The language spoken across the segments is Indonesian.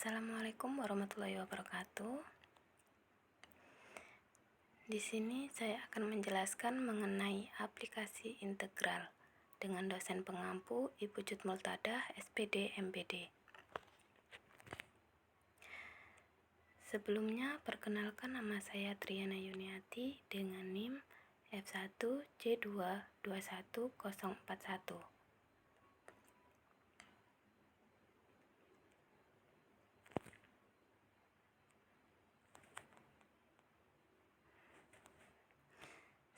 Assalamualaikum warahmatullahi wabarakatuh. Di sini saya akan menjelaskan mengenai aplikasi integral dengan dosen pengampu Ibu Jud Multadah, SPD, MPD. Sebelumnya, perkenalkan nama saya Triana Yuniati dengan NIM F1C2214041.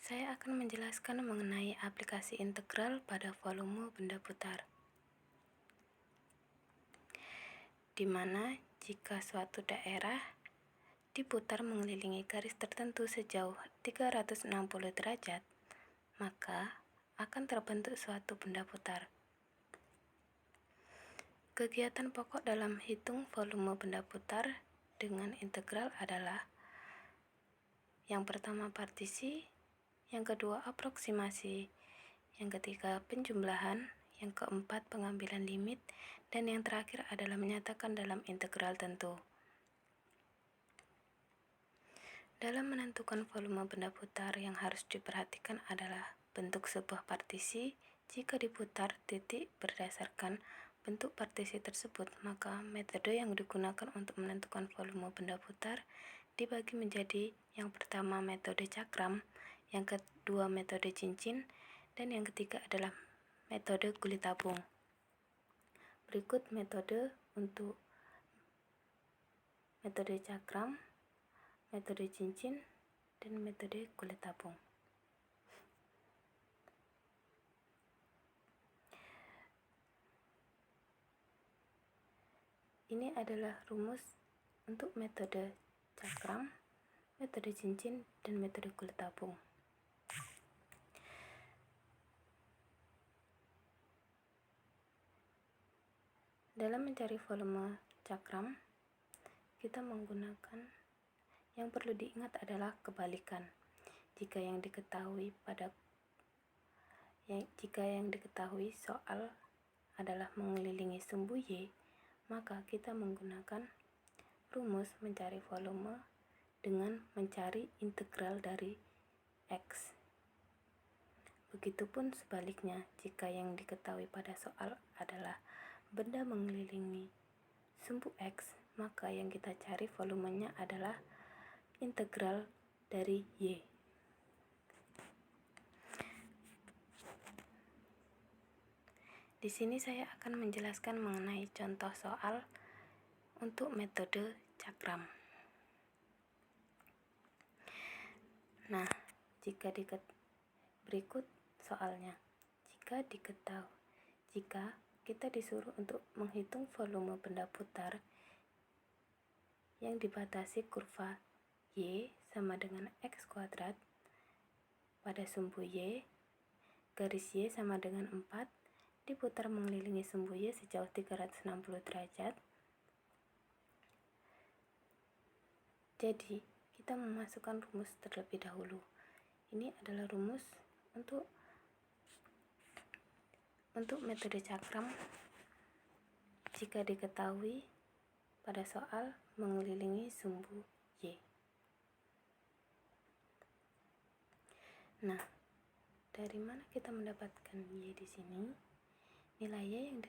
Saya akan menjelaskan mengenai aplikasi integral pada volume benda putar, di mana jika suatu daerah diputar mengelilingi garis tertentu sejauh 360 derajat, maka akan terbentuk suatu benda putar. Kegiatan pokok dalam hitung volume benda putar dengan integral adalah: yang pertama partisi, yang kedua aproksimasi, yang ketiga penjumlahan, yang keempat pengambilan limit, dan yang terakhir adalah menyatakan dalam integral tentu. Dalam menentukan volume benda putar, yang harus diperhatikan adalah bentuk sebuah partisi. Jika diputar titik berdasarkan bentuk partisi tersebut, maka metode yang digunakan untuk menentukan volume benda putar dibagi menjadi: yang pertama metode cakram, yang kedua metode cincin, dan yang ketiga adalah metode kulit tabung. Berikut metode untuk metode cakram, metode cincin, dan metode kulit tabung. Ini adalah rumus untuk metode cakram, metode cincin, dan metode kulit tabung. Dalam mencari volume cakram, kita menggunakan, yang perlu diingat adalah kebalikan. Jika yang diketahui soal adalah mengelilingi sumbu Y, maka kita menggunakan rumus mencari volume dengan mencari integral dari X. Begitupun sebaliknya, jika yang diketahui pada soal adalah benda mengelilingi sumbu X, maka yang kita cari volumenya adalah integral dari Y. Di sini saya akan menjelaskan mengenai contoh soal untuk metode cakram. Nah, berikut soalnya. Jika kita disuruh untuk menghitung volume benda putar yang dibatasi kurva Y sama dengan X kuadrat pada sumbu Y, garis Y sama dengan 4, diputar mengelilingi sumbu Y sejauh 360 derajat. Jadi, kita memasukkan rumus terlebih dahulu. Ini adalah rumus untuk metode cakram jika diketahui pada soal mengelilingi sumbu Y. Nah, dari mana kita mendapatkan Y di sini? Nilai Y yang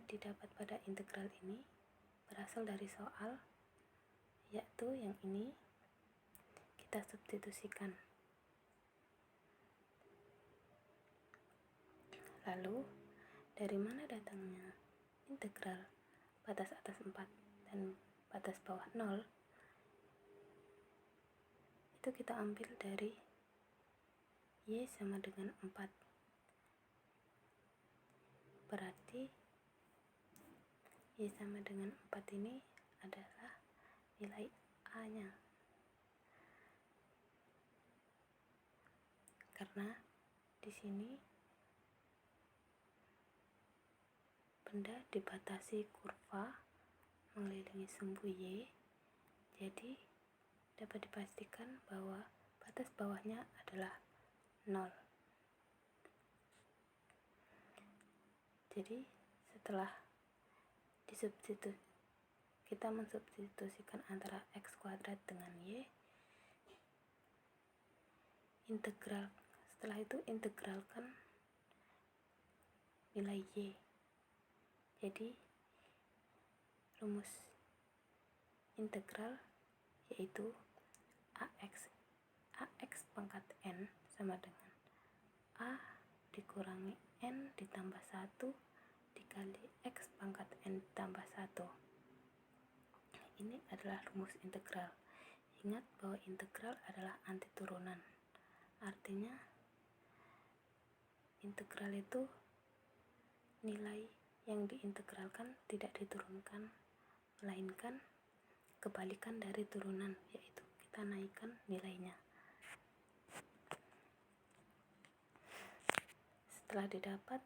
didapat pada integral ini berasal dari soal, yaitu yang ini kita substitusikan. Lalu, dari mana datangnya integral batas atas 4 dan batas bawah 0? Itu kita ambil dari Y sama dengan 4. Berarti Y sama dengan 4 ini adalah nilai A-nya. Karena di sini benda dibatasi kurva mengelilingi sumbu Y, jadi dapat dipastikan bahwa batas bawahnya adalah 0. Jadi setelah kita mensubstitusikan antara x kuadrat dengan y, integral. Setelah itu integralkan nilai y. Jadi rumus integral yaitu ax pangkat n sama dengan a dikurangi n ditambah 1 dikali x pangkat n tambah 1. Ini adalah rumus integral. Ingat bahwa integral adalah anti turunan. Artinya integral itu nilai yang diintegralkan tidak diturunkan, melainkan kebalikan dari turunan, yaitu kita naikkan nilainya. Setelah didapat,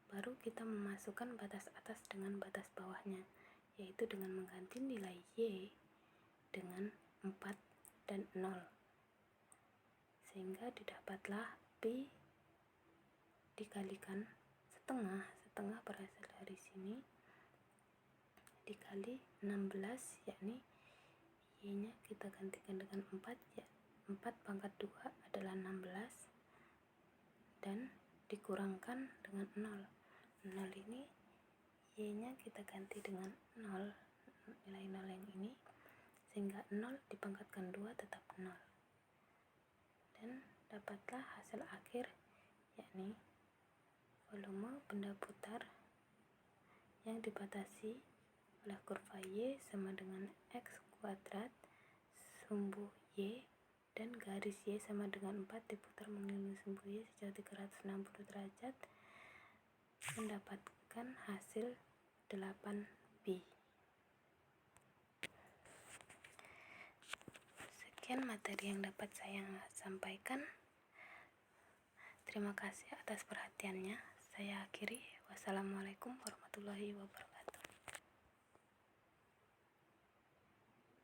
baru kita memasukkan batas atas dengan batas bawahnya, yaitu dengan mengganti nilai y dengan 4 dan 0, sehingga didapatlah pi dikalikan setengah berasal dari sini, dikali 16, yakni y nya kita gantikan dengan 4, ya 4 pangkat 2 adalah 16, dan dikurangkan dengan 0 ini y nya kita ganti dengan 0, nilai 0 yang ini, sehingga 0 dipangkatkan 2 tetap 0, dan dapatlah hasil akhir, yakni volume benda putar yang dibatasi oleh kurva y sama dengan x kuadrat sumbu y dan garis y sama dengan 4 diputar mengelilingi sumbu y sejauh 360 derajat, mendapatkan hasil 8 pi. Sekian materi yang dapat saya sampaikan. Terima kasih atas perhatiannya. Saya akhiri. Wassalamualaikum warahmatullahi wabarakatuh.